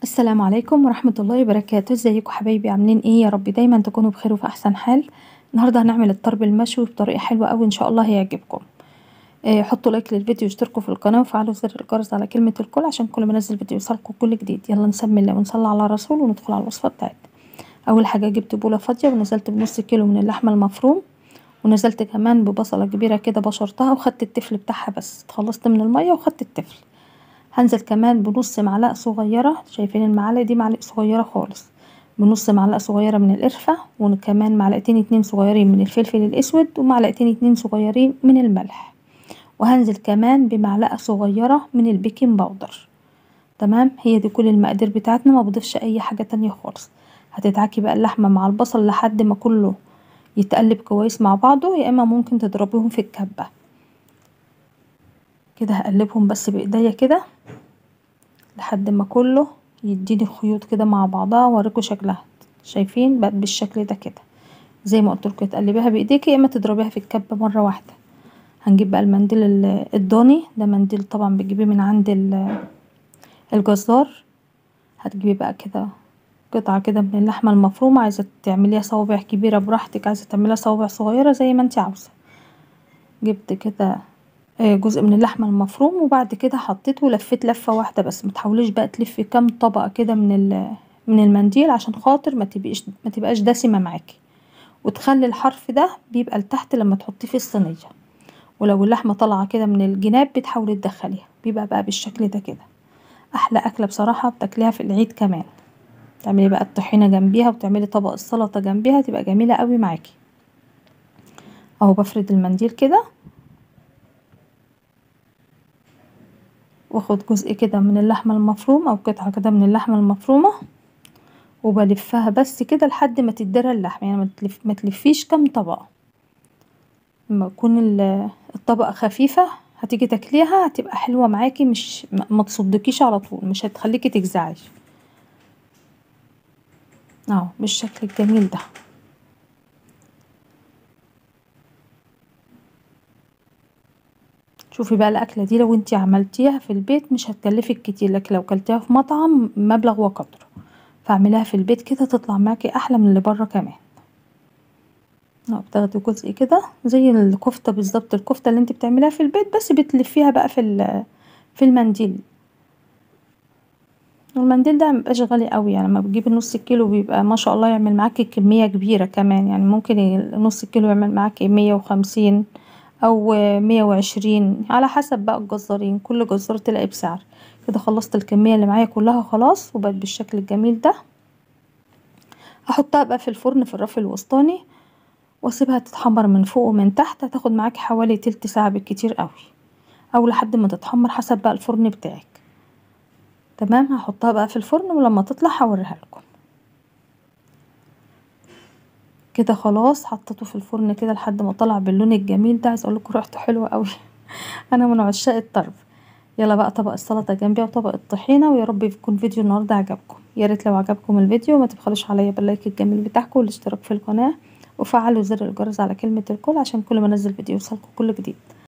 السلام عليكم ورحمة الله وبركاته. ازيكم حبايبي؟ عاملين ايه؟ يا رب دايما تكونوا بخير وفي احسن حال. النهارده هنعمل الطرب المشوي بطريقه حلوه قوي ان شاء الله هيعجبكم. حطوا لايك للفيديو واشتركوا في القناه وفعلوا زر الجرس على كلمه الكل عشان كل ما انزل فيديو يوصلكم كل جديد. يلا نسمي الله ونصلي على الرسول وندخل على الوصفه بتاعتنا. اول حاجه جبت بوله فاضيه ونزلت بنص كيلو من اللحمه المفروم، ونزلت كمان ببصله كبيره كده بشرتها وخدت التفل بتاعها، بس اتخلصت من الميه وخدت التفل. هنزل كمان بنص معلقه صغيره، شايفين المعلقه دي معلقه صغيره خالص، بنص معلقه صغيره من القرفه، وكمان معلقتين اتنين صغيرين من الفلفل الاسود، ومعلقتين اتنين صغيرين من الملح. وهنزل كمان بمعلقه صغيره من البيكنج باودر. تمام، هي دي كل المقادير بتاعتنا، ما بضيفش اي حاجه تانية خالص. هتتعكي بقى اللحمه مع البصل لحد ما كله يتقلب كويس مع بعضه، يا اما ممكن تضربيهم في الكبه كده. هقلبهم بس بايديا كده لحد ما كله يديني خيوط كده مع بعضها، واوريكم شكلها. شايفين بقت بالشكل ده كده، زي ما قلتلكوا تقلبيها بايديكي يا اما تضربيها في الكبه مره واحده. هنجيب بقى المنديل الضاني ده، منديل طبعا بتجيبيه من عند الجزار. هتجيبي بقى كده قطعه كده من اللحمه المفرومه، عايزه تعمليها صوابع كبيره براحتك، عايزه تعمليها صوابع صغيره زي ما انت عاوزه. جبت كده جزء من اللحمه المفروم، وبعد كده حطيته ولفيت لفه واحده بس. ما تحاوليش بقى تلفي كام طبقه كده من المنديل عشان خاطر ما تبقاش دسمه معاكي، وتخلي الحرف ده بيبقى لتحت لما تحطيه في الصينيه. ولو اللحمه طالعه كده من الجناب بتحاولي تدخليها، بيبقى بقى بالشكل ده كده. احلى اكله بصراحه بتاكليها في العيد كمان. تعملي بقى الطحينه جنبيها وتعملي طبق السلطه جنبيها، تبقى جميله قوي معاكي. اهو بفرد المنديل كده، واخد جزء كده من اللحمه المفرومه او قطعه كده من اللحمه المفرومه، وبلفها بس كده لحد ما تتدرى اللحمه. يعني ما تلفيش كام طبقه. لما تكون الطبقه خفيفه هتيجي تاكليها هتبقى حلوه معاكي، مش ما تصدكيش على طول، مش هتخليكي تجزعي. اهو بالشكل الجميل ده. شوفي بقى الاكله دي لو انتي عملتيها في البيت مش هتكلفك كتير، لكن لو كلتيها في مطعم مبلغ وقدره. فاعمليها في البيت كده تطلع معاكي احلى من اللي بره كمان. بتاخدي جزء كده زي الكفته بالظبط، الكفته اللي انت بتعمليها في البيت، بس بتلفيها بقى في المنديل. المنديل ده مبقاش غالي قوي، يعني لما بتجيبي نص كيلو بيبقى ما شاء الله يعمل معاكي كميه كبيره كمان. يعني ممكن نص كيلو يعمل معاكي 150 او 120 على حسب بقى الجزارين، كل جزار تلاقي بسعر. كده خلصت الكميه اللي معايا كلها خلاص، وبقت بالشكل الجميل ده. هحطها بقى في الفرن في الرف الوسطاني، واسيبها تتحمر من فوق ومن تحت. هتاخد معاكي حوالي تلت ساعه بالكتير قوي، او لحد ما تتحمر حسب بقى الفرن بتاعك. تمام، هحطها بقى في الفرن ولما تطلع هوريها لكم. كده خلاص حطيته في الفرن كده لحد ما طلع باللون الجميل ده. عايز اقول لكم ريحته حلوه قوي. انا من عشاق الطرب. يلا بقى طبق السلطه جنبي وطبق الطحينه، ويا رب يكون فيديو النهارده عجبكم. يا ريت لو عجبكم الفيديو ما تبخلوش عليا باللايك الجميل بتاعكم والاشتراك في القناه، وفعلوا زر الجرس على كلمه الكل عشان كل ما انزل فيديو يوصلكم كل جديد.